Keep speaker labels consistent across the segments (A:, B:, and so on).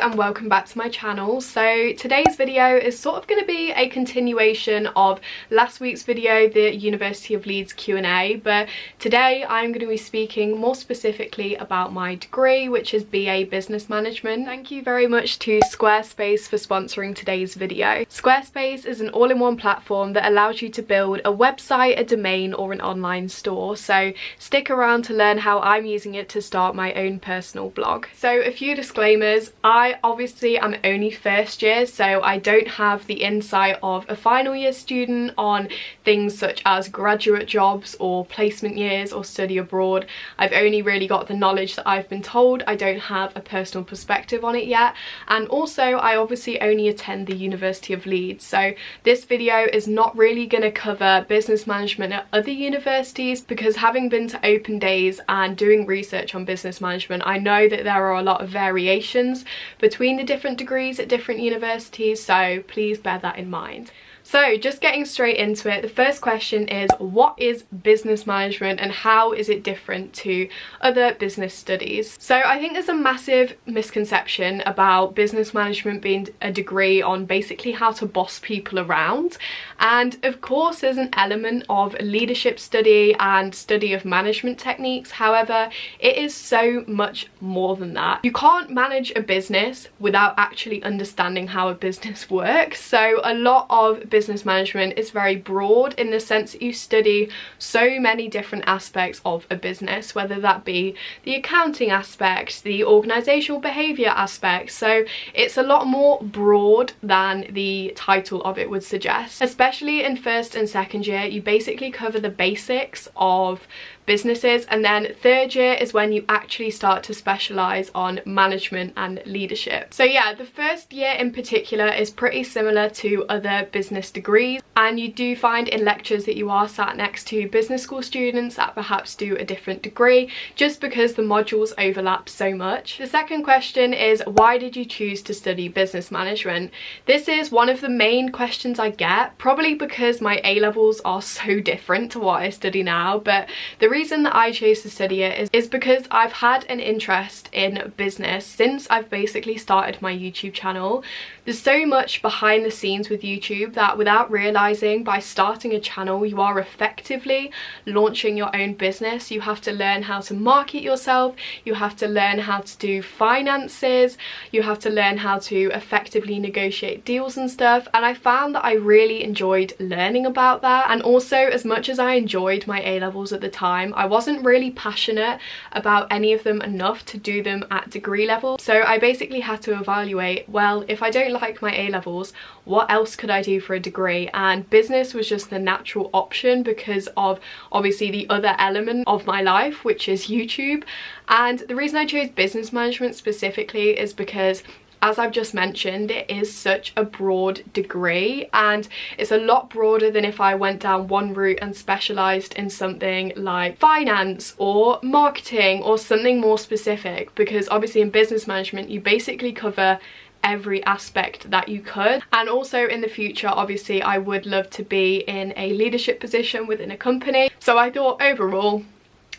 A: and welcome back to my channel. So today's video is sort of going to be a continuation of last week's video, the University of Leeds Q&A, but today I'm going to be speaking more specifically about my degree, which is BA Business Management. Thank you very much to Squarespace for sponsoring today's video. Squarespace is an all-in-one platform that allows you to build a website, a domain or an online store, so stick around to learn how I'm using it to start my own personal blog. So a few disclaimers. I obviously am only first year, so I don't have the insight of a final year student on things such as graduate jobs or placement years or study abroad. I've only really got the knowledge that I've been told. I don't have a personal perspective on it yet, and also I obviously only attend the University of Leeds, so this video is not really going to cover business management at other universities, because having been to open days and doing research on business management, I know that there are a lot of variations between the different degrees at different universities, so please bear that in mind. So just getting straight into it, the first question is, what is business management and how is it different to other business studies? So I think there's a massive misconception about business management being a degree on basically how to boss people around, and of course there's an element of leadership study and study of management techniques. However, it is so much more than that. You can't manage a business without actually understanding how a business works, so a lot of business management is very broad in the sense that you study so many different aspects of a business, whether that be the accounting aspects, the organizational behavior aspects, so it's a lot more broad than the title of it would suggest. Especially in first and second year, you basically cover the basics of businesses, and then third year is when you actually start to specialize on management and leadership. So yeah, the first year in particular is pretty similar to other business degrees, and you do find in lectures that you are sat next to business school students that perhaps do a different degree, just because the modules overlap so much. The second question is, why did you choose to study business management? This is one of the main questions I get, probably because my A-levels are so different to what I study now, but the reason that I chose to study it is because I've had an interest in business since I've basically started my YouTube channel. There's so much behind the scenes with YouTube that without realizing, by starting a channel you are effectively launching your own business. You have to learn how to market yourself, you have to learn how to do finances, you have to learn how to effectively negotiate deals and stuff, and I found that I really enjoyed learning about that. And also, as much as I enjoyed my A-levels at the time, I wasn't really passionate about any of them enough to do them at degree level, so I basically had to evaluate, well, if I don't like my A-levels, what else could I do for a degree? And business was just the natural option because of obviously the other element of my life, which is YouTube. And the reason I chose business management specifically is because, as I've just mentioned, it is such a broad degree, and it's a lot broader than if I went down one route and specialised in something like finance or marketing or something more specific, because obviously in business management you basically cover every aspect that you could. And also in the future, obviously I would love to be in a leadership position within a company, so I thought overall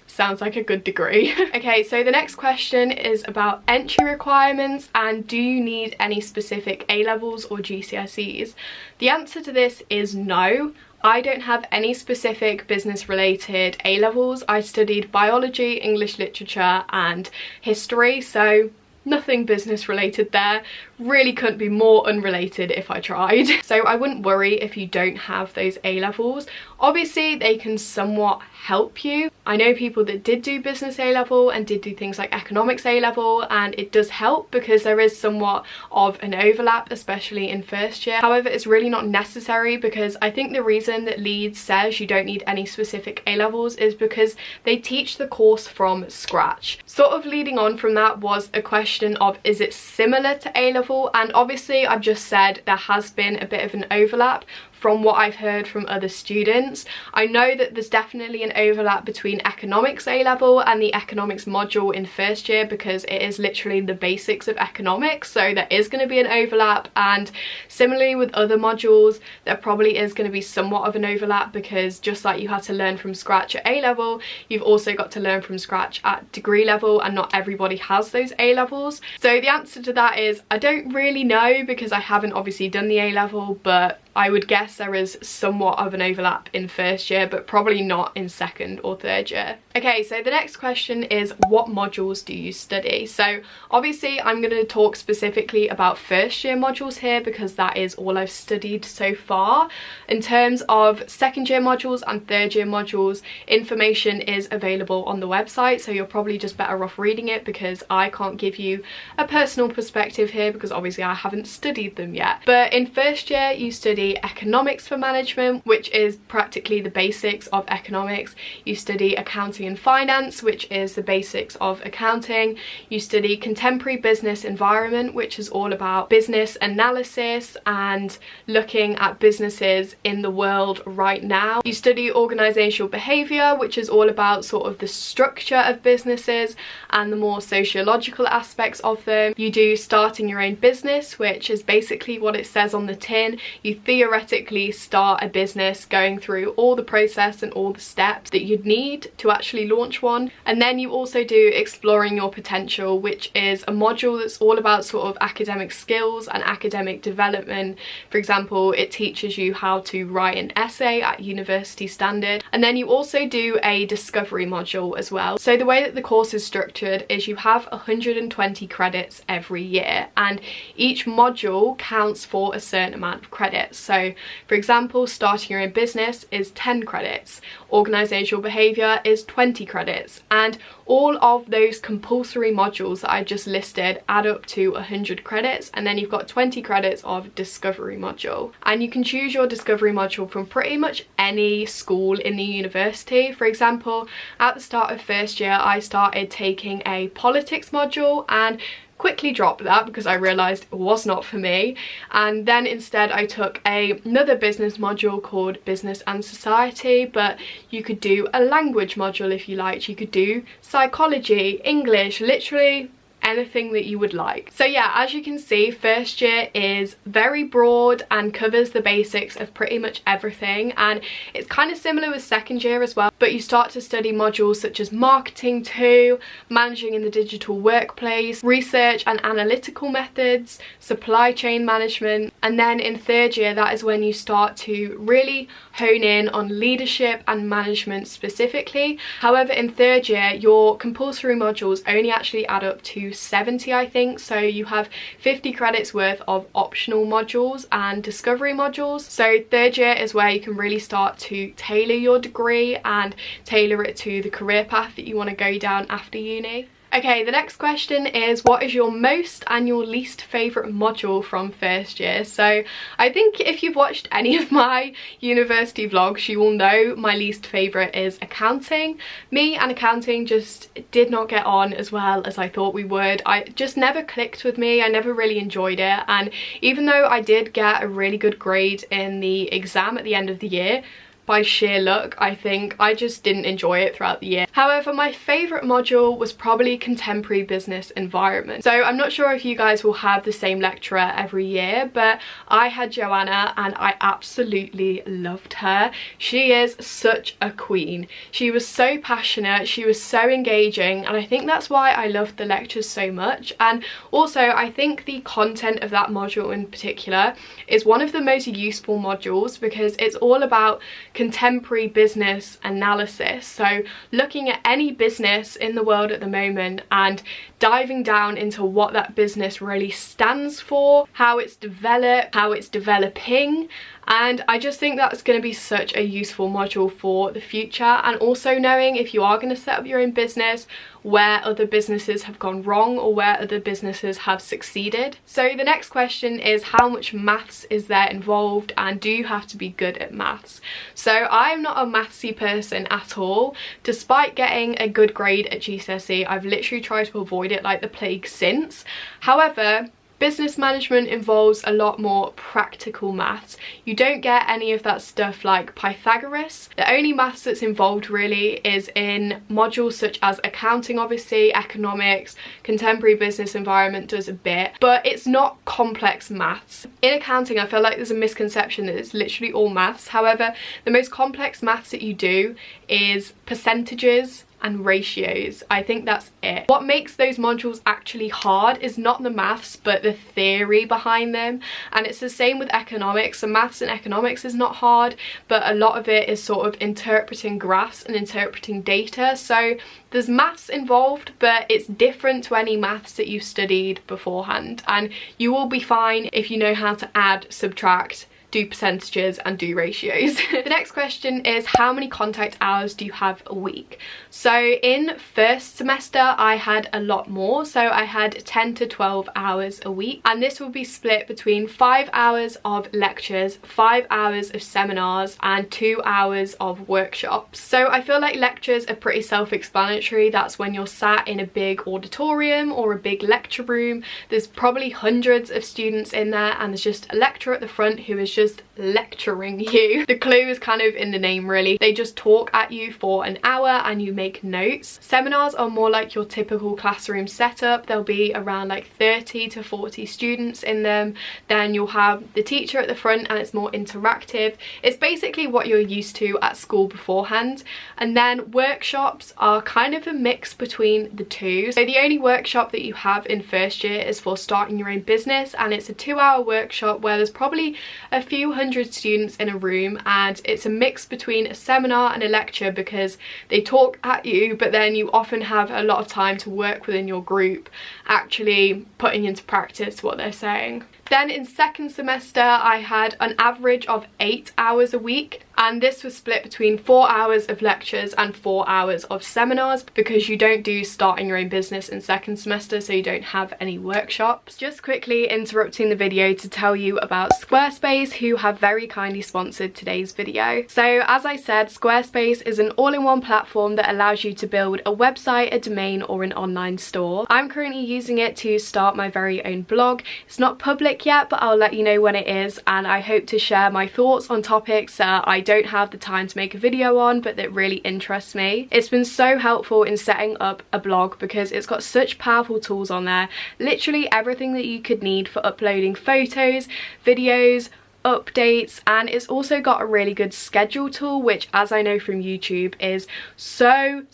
A: sounds like a good degree. Okay, so the next question is about entry requirements and do you need any specific A-levels or GCSEs? The answer to this is no. I don't have any specific business related A-levels. I studied biology, English literature and history, so nothing business related there. Really couldn't be more unrelated if I tried. So I wouldn't worry if you don't have those A-levels. Obviously they can somewhat help you. I know people that did do business A-level and did do things like economics A-level, and it does help because there is somewhat of an overlap, especially in first year. However, it's really not necessary, because I think the reason that Leeds says you don't need any specific A-levels is because they teach the course from scratch. Sort of leading on from that was a question of, is it similar to A-level? And obviously I've just said there has been a bit of an overlap from what I've heard from other students. I know that there's definitely an overlap between economics A-level and the economics module in first year, because it is literally the basics of economics, so there is going to be an overlap. And similarly with other modules, there probably is going to be somewhat of an overlap, because just like you had to learn from scratch at A-level, you've also got to learn from scratch at degree level, and not everybody has those A-levels. So the answer to that is I don't really know, because I haven't obviously done the A-level, but I would guess there is somewhat of an overlap in first year, but probably not in second or third year. Okay, so the next question is, what modules do you study? So obviously I'm going to talk specifically about first year modules here, because that is all I've studied so far. In terms of second year modules and third year modules, information is available on the website, so you're probably just better off reading it, because I can't give you a personal perspective here, because obviously I haven't studied them yet. But in first year you study economics for management, which is practically the basics of economics. You study accounting and finance, which is the basics of accounting. You study contemporary business environment, which is all about business analysis and looking at businesses in the world right now. You study organizational behavior, which is all about sort of the structure of businesses and the more sociological aspects of them. You do starting your own business, which is basically what it says on the tin. You theoretically start a business, going through all the process and all the steps that you'd need to actually launch one. And then you also do exploring your potential, which is a module that's all about sort of academic skills and academic development. For example, it teaches you how to write an essay at university standard. And then you also do a discovery module as well. So the way that the course is structured is you have 120 credits every year, and each module counts for a certain amount of credits. So for example, starting your own business is 10 credits, organizational behavior is 20 credits, and all of those compulsory modules that I just listed add up to 100 credits, and then you've got 20 credits of discovery module. And you can choose your discovery module from pretty much any school in the university. For example, at the start of first year I started taking a politics module and quickly dropped that because I realised it was not for me, and then instead I took another business module called Business and Society. But you could do a language module if you liked, you could do psychology, English, literally anything that you would like. So yeah, as you can see, first year is very broad and covers the basics of pretty much everything, and it's kind of similar with second year as well, but you start to study modules such as marketing too, managing in the digital workplace, research and analytical methods, supply chain management. And then in third year, that is when you start to really hone in on leadership and management specifically. However, in third year your compulsory modules only actually add up to 70, I think, so you have 50 credits worth of optional modules and discovery modules. So third year is where you can really start to tailor your degree and tailor it to the career path that you want to go down after uni. Okay, the next question is, what is your most and your least favourite module from first year? So I think if you've watched any of my university vlogs, you will know my least favourite is accounting. Me and accounting just did not get on as well as I thought we would. I just never clicked with me, I never really enjoyed it, and even though I did get a really good grade in the exam at the end of the year, by sheer luck, I think I just didn't enjoy it throughout the year. However, my favourite module was probably contemporary business environment. So I'm not sure if you guys will have the same lecturer every year, but I had Joanna and I absolutely loved her. She is such a queen. She was so passionate, she was so engaging, and I think that's why I loved the lectures so much. And also I think the content of that module in particular is one of the most useful modules, because it's all about contemporary business analysis. So looking at any business in the world at the moment and diving down into what that business really stands for, how it's developed, how it's developing. And I just think that's going to be such a useful module for the future, and also knowing if you are going to set up your own business, where other businesses have gone wrong or where other businesses have succeeded. So the next question is, how much maths is there involved, and do you have to be good at maths? So I'm not a mathsy person at all. Despite getting a good grade at GCSE, I've literally tried to avoid it like the plague since. However, Business management involves a lot more practical maths. You don't get any of that stuff like Pythagoras. The only maths that's involved really is in modules such as accounting, obviously, economics, contemporary business environment does a bit, but it's not complex maths. In accounting, I feel like there's a misconception that it's literally all maths. However, the most complex maths that you do is percentages and ratios. I think that's it. What makes those modules actually hard is not the maths but the theory behind them, and it's the same with economics. So maths and economics is not hard, but a lot of it is sort of interpreting graphs and interpreting data. So there's maths involved, but it's different to any maths that you've studied beforehand, and you will be fine if you know how to add, subtract, do percentages and do ratios. The next question is, how many contact hours do you have a week? So in first semester I had a lot more, so I had 10 to 12 hours a week, and this will be split between 5 hours of lectures, 5 hours of seminars and 2 hours of workshops. So I feel like lectures are pretty self-explanatory. That's when you're sat in a big auditorium or a big lecture room. There's probably hundreds of students in there and there's just a lecturer at the front who is just lecturing you. The clue is kind of in the name really. They just talk at you for an hour and you make notes. Seminars are more like your typical classroom setup. There'll be around like 30 to 40 students in them. Then you'll have the teacher at the front and it's more interactive. It's basically what you're used to at school beforehand. And then workshops are kind of a mix between the two. So the only workshop that you have in first year is for starting your own business, and it's a 2-hour workshop where there's probably a few hundred students in a room, and it's a mix between a seminar and a lecture because they talk at you, but then you often have a lot of time to work within your group actually putting into practice what they're saying. Then in second semester I had an average of 8 hours a week, and this was split between 4 hours of lectures and 4 hours of seminars because you don't do starting your own business in second semester, so you don't have any workshops. Just quickly interrupting the video to tell you about Squarespace, who have very kindly sponsored today's video. So as I said, Squarespace is an all-in-one platform that allows you to build a website, a domain or an online store. I'm currently using it to start my very own blog. It's not public yet, but I'll let you know when it is, and I hope to share my thoughts on topics that I don't have the time to make a video on but that really interest me. It's been so helpful in setting up a blog because it's got such powerful tools on there, literally everything that you could need for uploading photos, videos, updates, and it's also got a really good schedule tool, which, as I know from YouTube, is so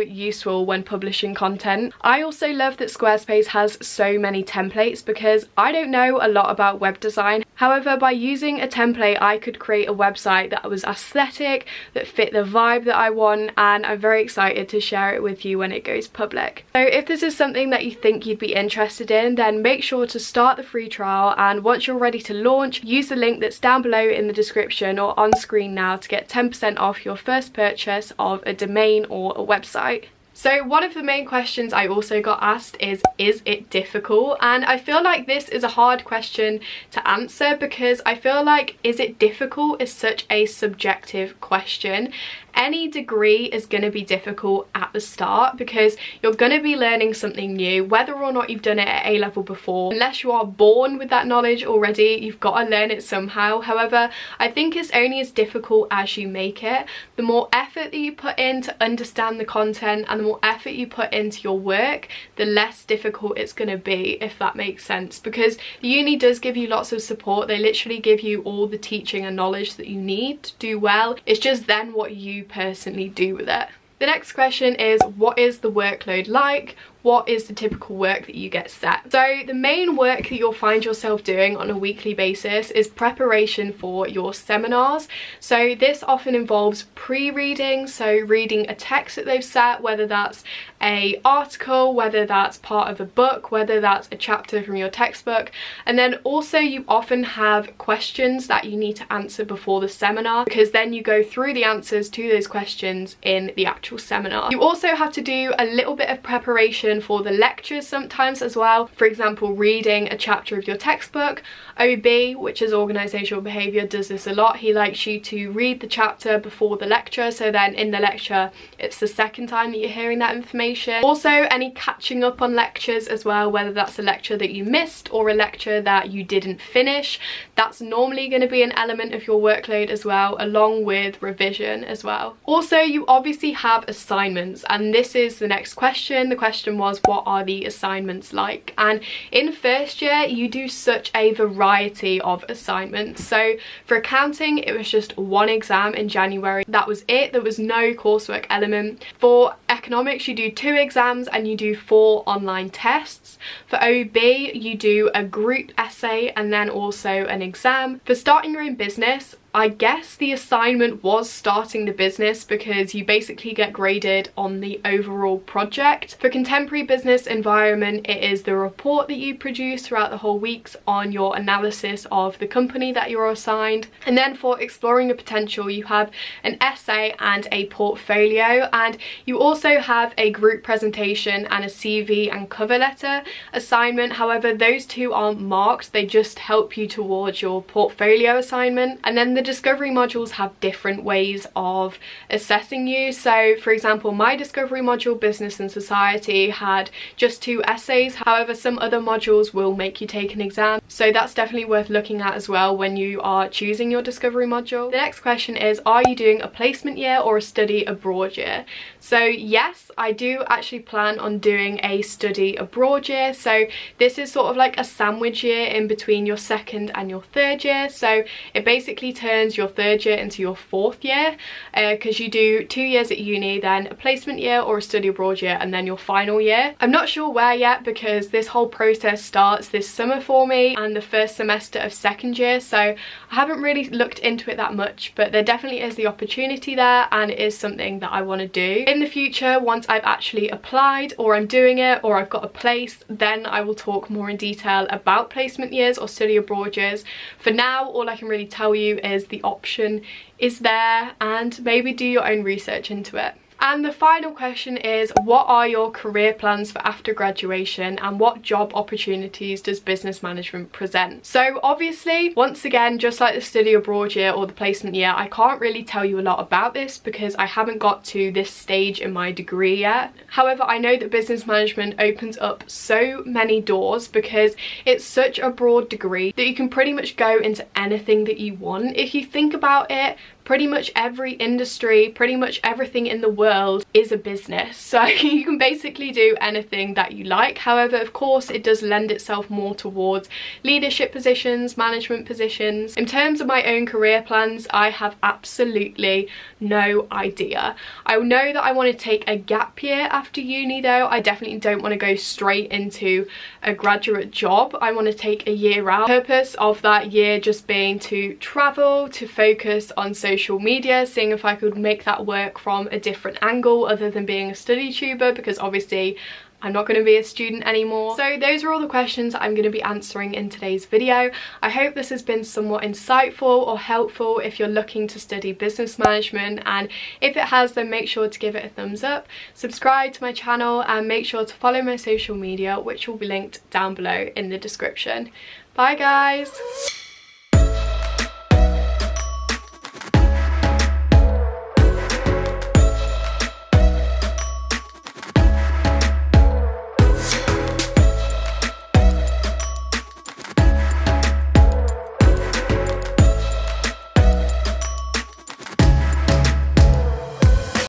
A: useful when publishing content. I also love that Squarespace has so many templates because I don't know a lot about web design. However, by using a template I could create a website that was aesthetic, that fit the vibe that I want, and I'm very excited to share it with you when it goes public. So if this is something that you think you'd be interested in, then make sure to start the free trial, and once you're ready to launch, use the link that's down below in the description or on screen now to get 10% off your first purchase of a domain or a website. So one of the main questions I also got asked is it difficult? And I feel like this is a hard question to answer because I feel like is it difficult is such a subjective question. Any degree is going to be difficult at the start because you're going to be learning something new, whether or not you've done it at A-level before. Unless you are born with that knowledge already, you've got to learn it somehow. However, I think it's only as difficult as you make it. The more effort that you put in to understand the content and the more effort you put into your work, the less difficult it's going to be, if that makes sense. Because the uni does give you lots of support. They literally give you all the teaching and knowledge that you need to do well. It's just then what you personally do with it. The next question is, what is the workload like? What is the typical work that you get set? So the main work that you'll find yourself doing on a weekly basis is preparation for your seminars. So this often involves pre-reading, so reading a text that they've set, whether that's an article, whether that's part of a book, whether that's a chapter from your textbook. And then also you often have questions that you need to answer before the seminar, because then you go through the answers to those questions in the actual seminar. You also have to do a little bit of preparation information for the lectures sometimes as well. For example, reading a chapter of your textbook. OB, which is organisational behaviour, does this a lot. He likes you to read the chapter before the lecture, so then in the lecture it's the second time that you're hearing that information. Also, any catching up on lectures as well, whether that's a lecture that you missed or a lecture that you didn't finish. That's normally going to be an element of your workload as well, along with revision as well. Also, you obviously have assignments, and this is the next question. The question was, what are the assignments like? And in first year you do such a variety of assignments. So for accounting, it was just one exam in January. That was it. There was no coursework element. For economics, you do 2 exams and you do 4 online tests. For OB, you do a group essay and then also an exam. For starting your own business, I guess the assignment was starting the business, because you basically get graded on the overall project. For contemporary business environment, it is the report that you produce throughout the whole weeks on your analysis of the company that you're assigned. And then for exploring the potential, you have an essay and a portfolio, and you also have a group presentation and a CV and cover letter assignment. However, those 2 aren't marked, they just help you towards your portfolio assignment. And then the discovery modules have different ways of assessing you. So for example, my discovery module, business and society, had just 2 essays. However, some other modules will make you take an exam, so that's definitely worth looking at as well when you are choosing your discovery module. The next question is, are you doing a placement year or a study abroad year? So yes, I do actually plan on doing a study abroad year. So this is sort of like a sandwich year in between your 2nd and your 3rd year. So it basically turns your 3rd year into your 4th year, because you do 2 years at uni, then a placement year or a study abroad year, and then your final year. I'm not sure where yet, because this whole process starts this summer for me and the first semester of 2nd year, so I haven't really looked into it that much, but there definitely is the opportunity there, and it is something that I want to do. In the future, once I've actually applied, or I'm doing it, or I've got a place, then I will talk more in detail about placement years or study abroad years. For now, all I can really tell you is the option is there, and maybe do your own research into it. And the final question is, what are your career plans for after graduation, and what job opportunities does business management present? So obviously, once again, just like the study abroad year or the placement year, I can't really tell you a lot about this because I haven't got to this stage in my degree yet. However, I know that business management opens up so many doors because it's such a broad degree that you can pretty much go into anything that you want. If you think about it, pretty much every industry, pretty much everything in the world is a business, so you can basically do anything that you like. However, of course, it does lend itself more towards leadership positions, management positions. In terms of my own career plans, I have absolutely no idea. I know that I want to take a gap year after uni though. I definitely don't want to go straight into a graduate job. I want to take a year out. The purpose of that year just being to travel, to focus on social media, seeing if I could make that work from a different angle other than being a study tuber, because obviously I'm not going to be a student anymore. So those are all the questions I'm going to be answering in today's video. I hope this has been somewhat insightful or helpful if you're looking to study business management, and if it has, then make sure to give it a thumbs up, subscribe to my channel, and make sure to follow my social media, which will be linked down below in the description. Bye guys!